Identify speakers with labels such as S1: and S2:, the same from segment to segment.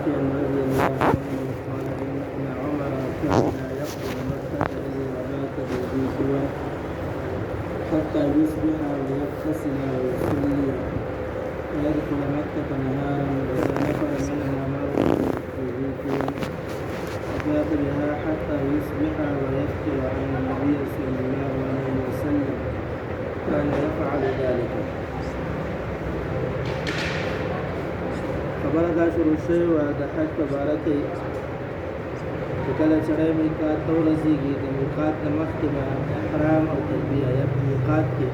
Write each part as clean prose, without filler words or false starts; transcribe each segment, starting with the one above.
S1: رافع رضي الله عنه قال إن عمر كان لا يقدم مكة إلا بات بذي سوى حتى يصبح ويغتسل ويصلي ويدخل مكة نهارا وإذا نفر منها مرة بذي سوى فبات بها حتى يصبح ويذكر عن النبي صلى الله عليه وسلم كان يفعل ذلك. خبره دا شروع شوې وه د حج په باره کې چې کله سړی میقات ته ورسېږي د میقات نه مخکې به احرام او تلبیه یا په میقات کې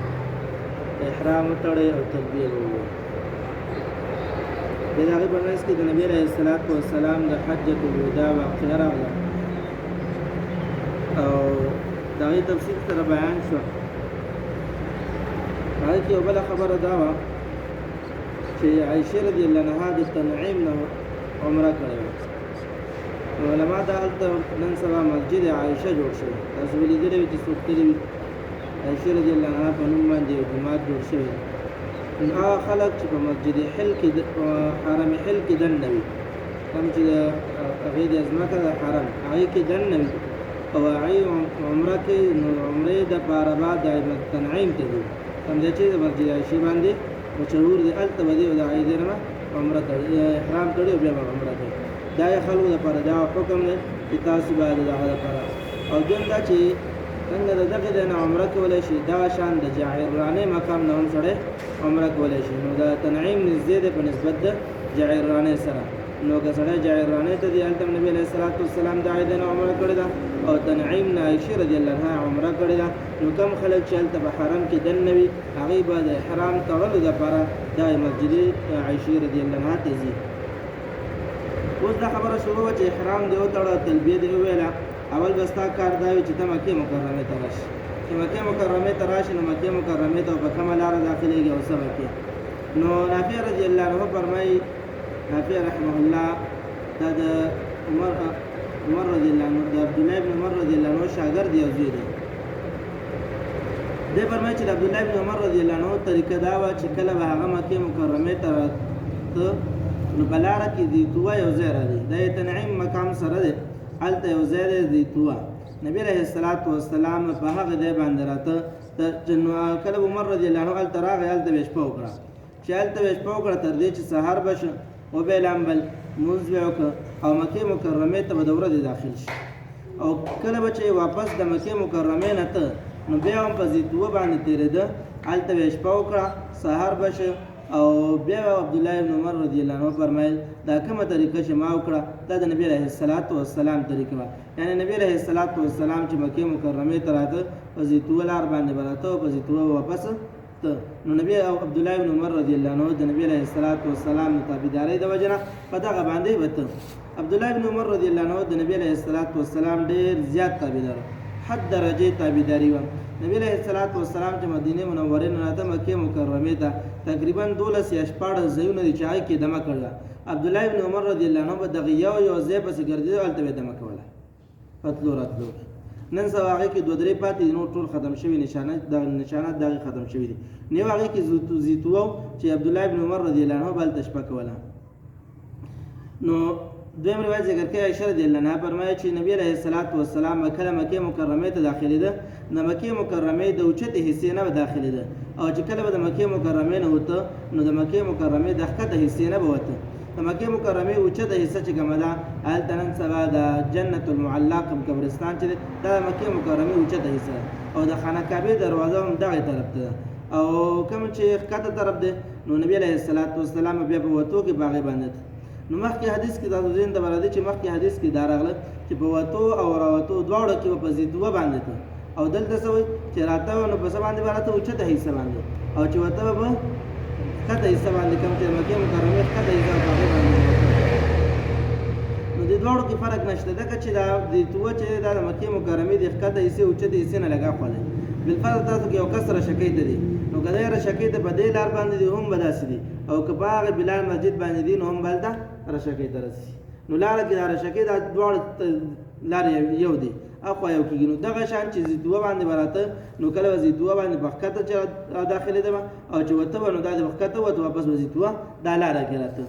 S1: احرام وتړی او تلبیه به ووایي. بیا د هغې په منځ کې د نبي علیه الصلاة والسلام د حجة الوداع واقعه راغله او د هغې تفصیل سره بیان شوه. هغې کې یو بله خبره دا وه چې عایشه رضی الله عنها د تنعیم نه عمره کړې وه. علما دا هلته نن سبا مسجد عایشه جوړ شوی، تاسو به لیدلی وي چې څوک تللي وي عایشه رضی الله عنها په نوم باندې یو جومات جوړ شوی. نو هغه خلک چې په مسجد حل کې حرم حل کې دننه وي، کوم چې د هغې د ځمکه د حرم هغې کې دننه وي او هغې عمره کوي، نو عمرې دپاره به د تنعیم ته ځي، کوم ځای چې د مسجد عایشې باندې مشهور دی. هلته به دی او د هغې ځای نه عمره کوي، احرام کړي او بیا به عمره کوي. دا یې خلکو دپاره دا حکم دی چې تاسو باید د هغه دپاره. او دویم دا چې څنګه د دغې ځای نه عمره کولی شي، دغه شان د جعرانۍ مقام نه هم سړی عمره کولی شي. نو د تنعیم نږدې دی په نسبت د جعرانۍ سره. نو که سړی جعرانۍ ته دی، هلته نبي علیه الصلاة والسلام د هغې ځای نه عمره کړې ده او تنعیم نه عایشې رضی الله عنها عمره کړې ده. نو کوم خلک چې هلته په حرم کې دننه وي، هغوی به د احرام تړلو دپاره دا مسجد عایشې رضی الله عنها ته ځي. اوس دا خبره شروع وه چې احرام دې وتړه، تلبیه دې وویله. اول به ستا کار دا وي چې ته مکې مکرمې ته راشي. چې مکې مکرمې ته راشي نو مکې مکرمې ته په کومه لاره داخلېږي او څه به کوې. نو نافع رضی الله عنه فرمایي، نافع رحمه الله دا د عمر رضی الله عنه د عبدالله بن عمر رضی الله عنه شاګرد یو زوی دی. دی فرمایي چې د عبدالله بن عمر رضی الله عنه طریقه دا وه چې کله به هغه مکې مکرمې ته راته نو په لاره کې زیتوه یو ځای راځي، دا د تنعیم مقام سره دی، هلته یو ځای دی زیتوه. نبي علیه الصلاة والسلام په هغه ځای باندې راته کله عمر رضی الله عنه هلته راغی، هلته به یې شپه وکړه. چې هلته به یې شپه وکړه تر دې چې سهار به شو، وبه لامبل مونځ به وکړه او مکې مکرمې ته به د ورځې داخل شي. او کله به چې واپس د مکې مکرمې نه ته نو بیا هم په زیتوه باندې تېرېده، هلته به یې شپه وکړه، سهار به شو او بیا عبدالله بن عمر رضی الله عنه فرمایل دا کومه طریقه چې ما وکړه دا د نبي علیه الصلاة والسلام طریقه وه. یعنې نبي علیه الصلاة والسلام چې مکې مکرمې ته راته په زیتوه لار باندې به راته او په زیتوه واپس ته. نو نبي عبدالله بن عمر رضی الله عنه د نبي علیه الصلاة والسلام د تابعدارۍ د وجه نه په دغه باندې به ته. عبدالله بن عمر رضی الله عنه د نبي علیه الصلاة والسلام ډېر زیات تابعدار، حد درجې تابعداري وه. نبی علیه الصلاة والسلام چې مدینې منورې نه راته مکې مکرمې ته تقریبا 12 یا 14 ځایونه دي چې هغې کې دمه کړله. عبدالله بن عمر رضی الله عنه به دغه یو ځای پسې ګرځېده، هلته به یې دمه کوله په تلو راتلو. نن سبا هغې کې 2-3 پاتې دي، نور ټول ختم شوي، نشانات د هغې ختم شوي دي. نو هغې کې زیتوه چې عبدالله بن عمر رضی الله عنه به هلته شپه کوله. نو دویم روایت ذکر کوي، عایشه رضی الله عنها فرمایي چې نبي علیه الصلاة والسلام به کله مکې مکرمې ته داخلېده، د مکې مکرمې د اوچتې حصې نه به داخلېده، او چې کله به د مکې مکرمې نه وته نو د مکې مکرمې د ښکته حصې نه به وته. د مکې مکرمې اوچته حصه چې کومه ده، هلته نن سبا د جنت المعلق قبرستان چې دی دا د مکې مکرمې اوچته حصه ده، او د خانه کعبې دروازه هم دغې طرف ته ده، او کوم چې ښکته طرف دی نو نبي علیه الصلاة والسلام بیا په وتو کې په هغې باندې. نو مخکې حدیث کې تاسو ذهن ته به راځي چې مخکې حدیث کې دا راغله چې په وتو او راوتو دواړو کې به په زیتوه باندې ته، او دلته څه وایي چې راته نو په څه باندې به راته اوچته حصه باندې، او چې وته به ښکته حصه باندې، کوم چې مکې مکرمې ښکته حصه په هغې باندې وته. نو د دواړو کې فرق نشته، ځکه چې دا زیتوه چې دا د مکې مکرمې د ښکته حصې اوچتې حصې نه لږه خوا دی. بالفرض تاسو کې یو کس رشکۍ ته دی، نو که دی رشکۍ ته په دې لار باندې دی هم به داسې دي، او که په هغې بلال مسجد باندې دي نو هم به هلته رشکۍ ته رسي. نو لاره کې دا رشکۍ دا دواړه لارې یو دی، اخوا یو کېږي. نو دغه شان چې زیتوه باندې به راته نو کله به زیتوه باندې په ښکته چې داخلېده به، او چې وته به نو دا د ښکته وته واپس به زیتوه دا لاره کې راته.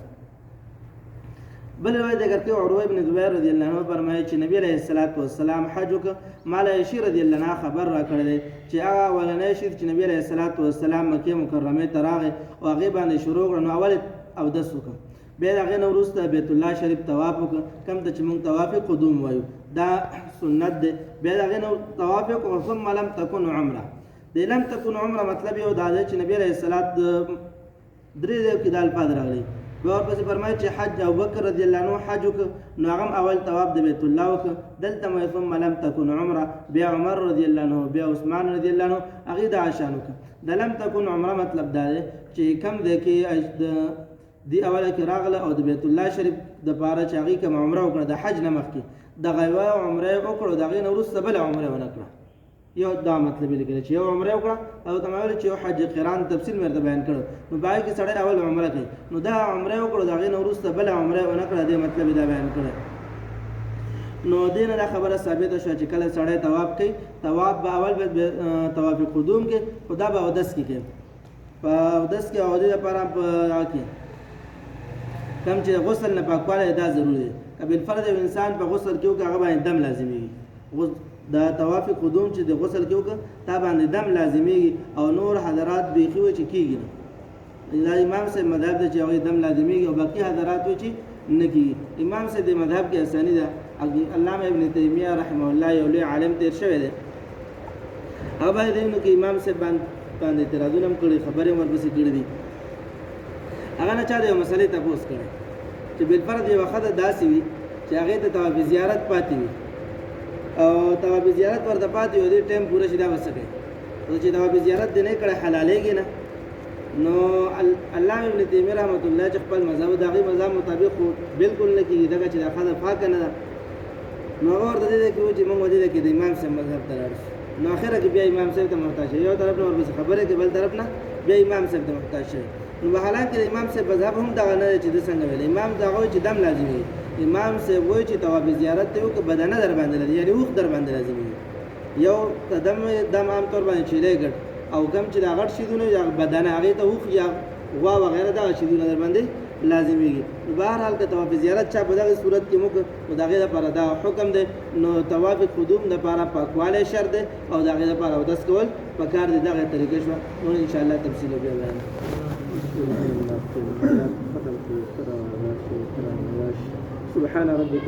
S1: بل روایت ذکر کوي عروه ابن زبیر رضی الله عنه فرمایي چې نبی علیه الصلاۃ والسلام حج وکړ. مال عائشہ رضی الله عنها خبر را کړی چې هغه ولنې شي چې نبی علیه الصلاۃ والسلام مکه مکرمه ته راغی او هغه باندې شروع کړ. نو اول اودس وکړ، بیا هغه نو وروسته بیت الله شریف طواف وکړ، کوم ته چې موږ طواف قدوم وایو دا سنت دی. بیا هغه نو طواف وکړ ثم لم تكن عمره. د لم تكن عمره مطلب یو دا دی چې نبی علیه الصلاۃ درې کې د الفاظ راغلي. بیا ورپسې فرمایي چې حج ابوبکر رضی الله عنه حج وکړ، نو هغه اول طواف د بیت الله وکړ. دلته مې ثم لم تكن عمره، بیا عمر رضی الله عنه، بیا عثمان رضی الله عنه هغه د عشان وکړ. د لم تكن عمره مطلب دا دی چې کم دی کې دی اوله کې راغله او د بیت الله شریف د پاره چې هغه کوم عمره وکړه د حج نه مخکې د غیوا عمره وکړه، د هغې نه وروسته بله عمره ونه کړه. یو دا مطلب یې لیکلی چې یو عمره وکړه او ته مې ویل چې یو حج قران تفصیل مې درته بیان کړو. نو په هغې کې سړی اول عمره کوي، نو دا عمره وکړو د هغې نه وروسته بله عمره ونه کړه، دې مطلب یې دا بیان کړی. نو دې نه دا خبره ثابته شوه چې کله سړی طواف کوي، طواف به اول طواف قدوم کې، خو دا به اودس کې کوي. په اودس کې او دې لپاره په هغه کې کم چې غسل نه پاکوالی دا ضروري دی. که بالفرض یو انسان په غسل کې وکړي هغه باندې دم لازمیږي. دا طواف قدوم چې د غسل کې وکړه تا باندې دم لازمیږي او نور حضرات بیخي وایي چې کېږي نه. دا امام صاحب مذهب دی چې هغوی دم لازمیږي او باقي حضرات وایي چې نه کېږي. امام صاحب د مذهب کې اساني ده. علامه ابن تیمیه رحمه الله یو لوی عالم تېر شوی دی، هغه باید دی نو کې امام صاحب باندې اعتراضونه هم کړي، خبرې هم ورپسې کړي دي. هغه نه چا د یو مسلې تپوس کړی چې بالفرض یوه ښځه داسې وي چې هغې ته طواف زیارت پاتې وي او طواف زیارت ورته پاتې وي، دې ټایم پوره شي دا به څه کوي؟ چې طواف زیارت دې نه کړی حلالېږي نه. نو علامه ابن تیمیه رحمت الله چې خپل مذهب د هغې مذهب مطابق خو بالکل نه کېږي ځکه چې دا ښځه پاکه نه ده. نو هغه ورته دې کې وایي چې موږ دې کې د امام صاحب مذهب ته لاړ شو. نو اخره کې بیا امام صاحب ته محتاج شي، یو طرف نه ورپسې خبرې کوي، بل طرف نه بیا امام صاحب ته محتاج شي. نو په حالانکه د امام صاحب مذهب هم دغه نه دی چې ده څنګه ویل. امام دغه وایي چې دم لازمي. امام صاحب وایي چې طواف زیارت ته وکړه بدنه در باندې لازمي، یعنې اوښ در باندې لازمي. یو دم عام طور باندې چیلی ګډ او کم چې دا غټ شیدونه یا بدنه هغې ته اوښ یا غوا وغیره دغه شیدونه در باندې لازمیږي. نو بهرحال که طواف زیارت چا په دغه صورت کې موږ نو د هغې دپاره دا حکم دی. نو طواف قدوم دپاره پاکوالی شرط دی او د هغې دپاره اودس کول پکار دی. دغه طریقې شوه. نو انشاءالله تفصیل بیا بیان سبحان ربك